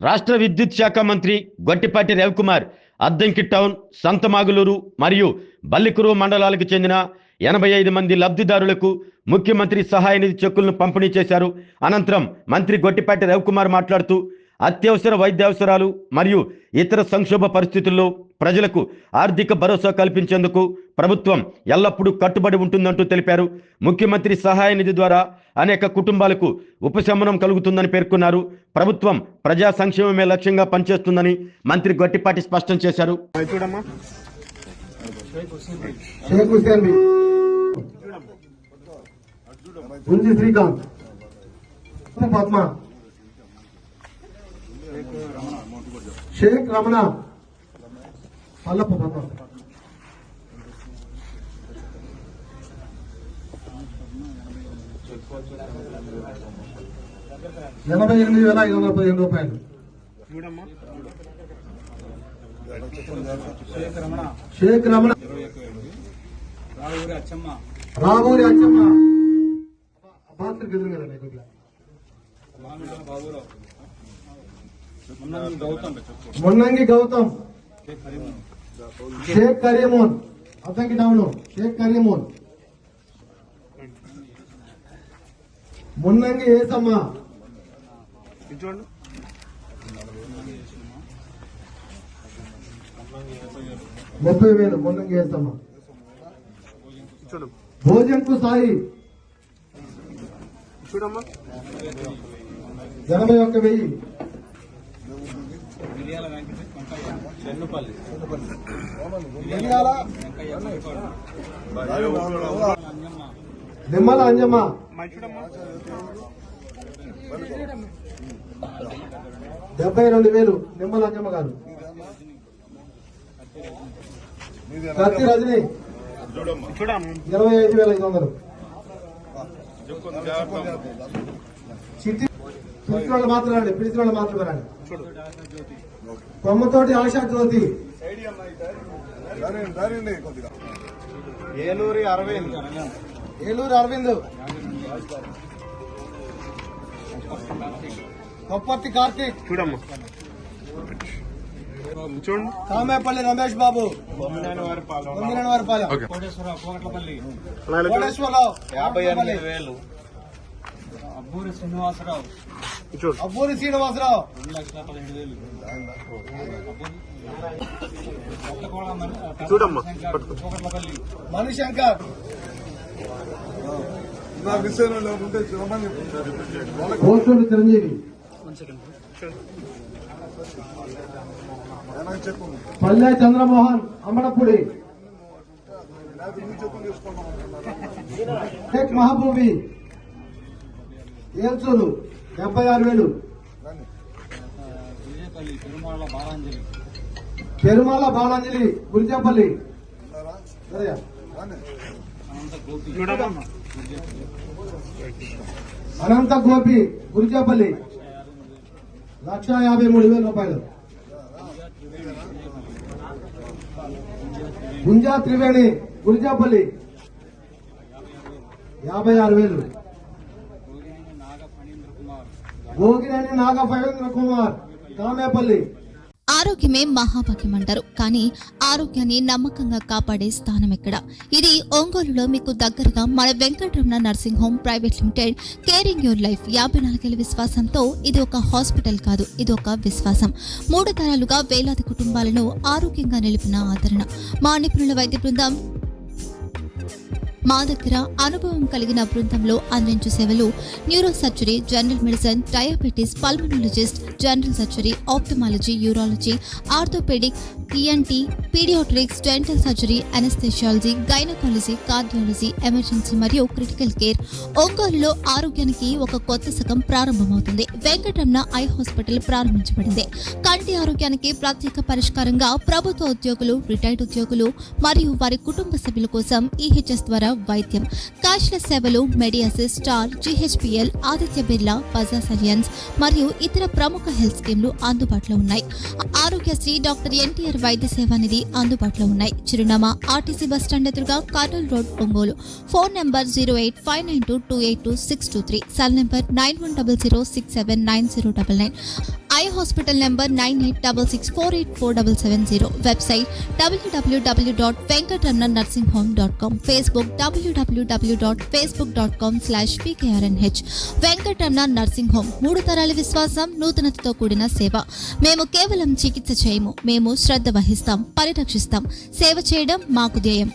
రాష్ట్ర విద్యుత్ శాఖ మంత్రి గొట్టిపాటి రవికుమార్ అద్దంకి టౌన్, సంతమాగులూరు మరియు బల్లికురు మండలాలకు చెందిన 85 మంది లబ్ధిదారులకు ముఖ్యమంత్రి సహాయ నిధి చెక్కులను పంపిణీ చేశారు. అనంతరం మంత్రి గొట్టిపాటి రవికుమార్ మాట్లాడుతూ అత్యవసర వైద్యావసరాలు మరియు ఇతర సంక్షోభ పరిస్థితుల్లో ప్రజలకు ఆర్థిక భరోసా కల్పించేందుకు ప్రభుత్వం ఎల్లప్పుడూ కట్టుబడి ఉంటుందంటూ తెలిపారు. ముఖ్యమంత్రి సహాయ నిధి ద్వారా అనేక కుటుంబాలకు ఉపశమనం కలుగుతుందని పేర్కొన్నారు. ప్రభుత్వం ప్రజా సంక్షేమమే లక్ష్యంగా పనిచేస్తుందని మంత్రి గొట్టిపాటి స్పష్టం చేశారు. శ్రీకాంత్, పద్మ, షేక్ రమణ, అల్లప్ప పద్మ, ₹88,515. షేక్ రమణ, రావూరి అచ్చమ్మ, మున్నంగి గౌతమ్, షేక్ కరీమోన్, అద్దంకి టౌన్, షేక్ కరీమోన్, మున్నంగి ఏసమ్మ, 30,000 మున్నంగి ఏసమ్మ, భోజన్కు సాయి 81,000, నిమ్మల అంజమ్మ 72,000 నిమ్మల అంజమ్మ గారు, కత్తి రజని 25,500, చిట్టి పిలిచిన వాళ్ళు మాత్రమే పిలిచిన వాళ్ళు మాత్రమే కొమ్మతోటి ఆశా జ్యోతి, ఏలూరి అరవింద్, కొప్పర్తి కార్తీక్, కామేపల్లి రమేష్ బాబు, కోటేశ్వరరావు, 58,000, అబ్బూరి శ్రీనివాసరావు, 2,00,000, మణిశంకర్, కోసూరి చిరంజీవి, పల్లె చంద్రమోహన్, అమ్మడపూడి, షేక్ మహబూబి, ఏల్చూరు 76,000, పెరుమాళ బాలాంజలి, గురిజపల్లి, అనంత గోపి, గురిజపల్లి, ₹153,000, గుంజా త్రివేణి, గురిజపల్లి 56,000, భోగినేని నాగ ఫణీంద్ర కుమార్, కామేపల్లి. ఆరోగ్యమే మహాభాగ్యం అంటారు, కానీ ఆరోగ్యాన్ని నమ్మకంగా కాపాడే స్థానం ఎక్కడ? ఇది ఒంగోలులో మీకు దగ్గరగా మన Venkataramana nursing home private limited, caring your life. 54 విశ్వాసంతో ఇది ఒక హాస్పిటల్ కాదు, ఇది ఒక విశ్వాసం. 3 తరాలుగా వేలాది కుటుంబాలను ఆరోగ్యంగా నిలిపిన ఆదరణ. మా నిపుణుల వైద్య బృందం మా దగ్గర అనుభవం కలిగిన బృందంలో అందించే సేవలు neuro surgery, general medicine, diabetes, pulmonologist, general surgery, ophthalmology, urology, orthopaedic, ENT, paediatrics, dental surgery, anaesthesiology, gynaecology, cardiology, emergency మరియు క్రిటికల్ కేర్. ఒంగోలులో ఆరోగ్యానికి ఒక కొత్త శకం ప్రారంభమవుతుంది. వెంకటరమణ ఐ హాస్పిటల్ ప్రారంభించబడింది. కంటి ఆరోగ్యానికి ప్రత్యేక పరిష్కారంగా ప్రభుత్వ ఉద్యోగులు, రిటైర్డ్ ఉద్యోగులు మరియు వారి కుటుంబ సభ్యుల కోసం EHS ద్వారా వైద్యం, క్యాష్లెస్ సేవలు Medi Assist, Star, GHPL, Aditya Birla, Bajaj Allianz మరియు ఇతర ప్రముఖ హెల్త్ స్కీమ్లు అందుబాటులో ఉన్నాయి. ఆరోగ్యశ్రీ, డాక్టర్ ఎన్టీఆర్ వైద్య సేవా నిధి అందుబాటులో ఉన్నాయి. చిరునామా ఆర్టీసీ బస్ స్టాండ్ ఎదురుగా, Kurnool road, Ongole. Phone number 08592282623, cell number 9100679099, eye hospital number 9866484770, website www.venkatramanursing.com, Facebook www.facebook.com/vkrnh. Venkataramana nursing home, 3 తరాల విశ్వాసం, నూతనతతో కూడిన సేవ. మేము కేవలం చికిత్స చేయము, మేము శ్రద్ధ వహిస్తాం, పరిరక్షిస్తాం. సేవ చేయడం మాకు ధ్యేయం.